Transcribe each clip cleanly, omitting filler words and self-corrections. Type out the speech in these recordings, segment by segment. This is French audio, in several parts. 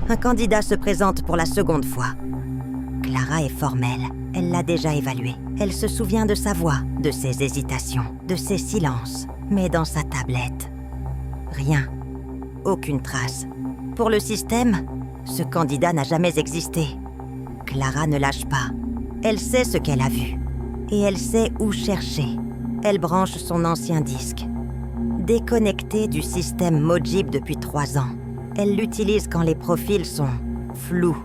Un candidat se présente pour la seconde fois. Clara est formelle. Elle l'a déjà évalué. Elle se souvient de sa voix, de ses hésitations, de ses silences. Mais dans sa tablette, rien. Aucune trace. Pour le système, ce candidat n'a jamais existé. Clara ne lâche pas. Elle sait ce qu'elle a vu. Et elle sait où chercher. Elle branche son ancien disque. Déconnectée du système Mojib depuis 3 ans, elle l'utilise quand les profils sont flous.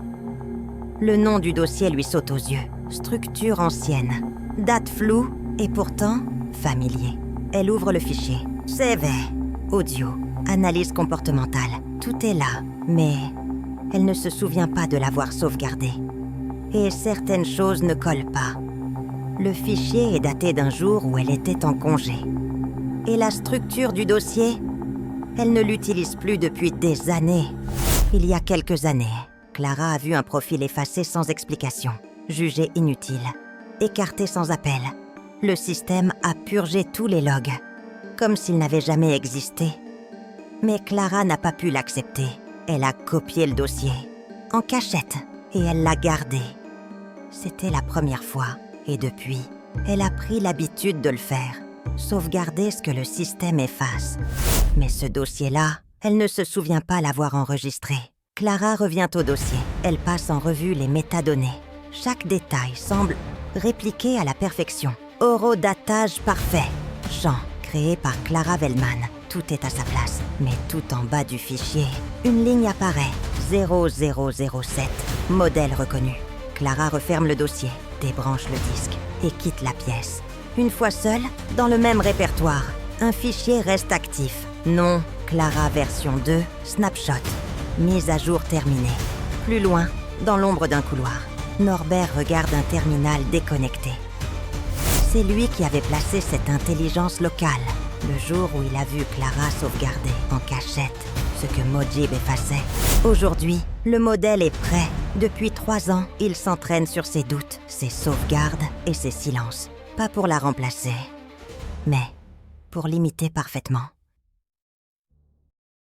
Le nom du dossier lui saute aux yeux. Structure ancienne. Date floue et pourtant familier. Elle ouvre le fichier. CV, audio, analyse comportementale. Tout est là, mais elle ne se souvient pas de l'avoir sauvegardé. Et certaines choses ne collent pas. Le fichier est daté d'un jour où elle était en congé. Et la structure du dossier, elle ne l'utilise plus depuis des années. Il y a quelques années, Clara a vu un profil effacé sans explication, jugé inutile, écarté sans appel. Le système a purgé tous les logs, comme s'ils n'avaient jamais existé. Mais Clara n'a pas pu l'accepter. Elle a copié le dossier, en cachette, et elle l'a gardé. C'était la première fois, et depuis, elle a pris l'habitude de le faire. Sauvegarder ce que le système efface. Mais ce dossier-là, elle ne se souvient pas l'avoir enregistré. Clara revient au dossier. Elle passe en revue les métadonnées. Chaque détail semble répliqué à la perfection. Horodatage parfait. Champ créé par Clara Wellman. Tout est à sa place. Mais tout en bas du fichier, une ligne apparaît. 0007. Modèle reconnu. Clara referme le dossier, débranche le disque et quitte la pièce. Une fois seule, dans le même répertoire, un fichier reste actif. Nom, Clara version 2, snapshot. Mise à jour terminée. Plus loin, dans l'ombre d'un couloir, Norbert regarde un terminal déconnecté. C'est lui qui avait placé cette intelligence locale, le jour où il a vu Clara sauvegarder en cachette ce que Mojib effaçait. Aujourd'hui, le modèle est prêt. Depuis 3 ans, il s'entraîne sur ses doutes, ses sauvegardes et ses silences. Pas pour la remplacer, mais pour l'imiter parfaitement.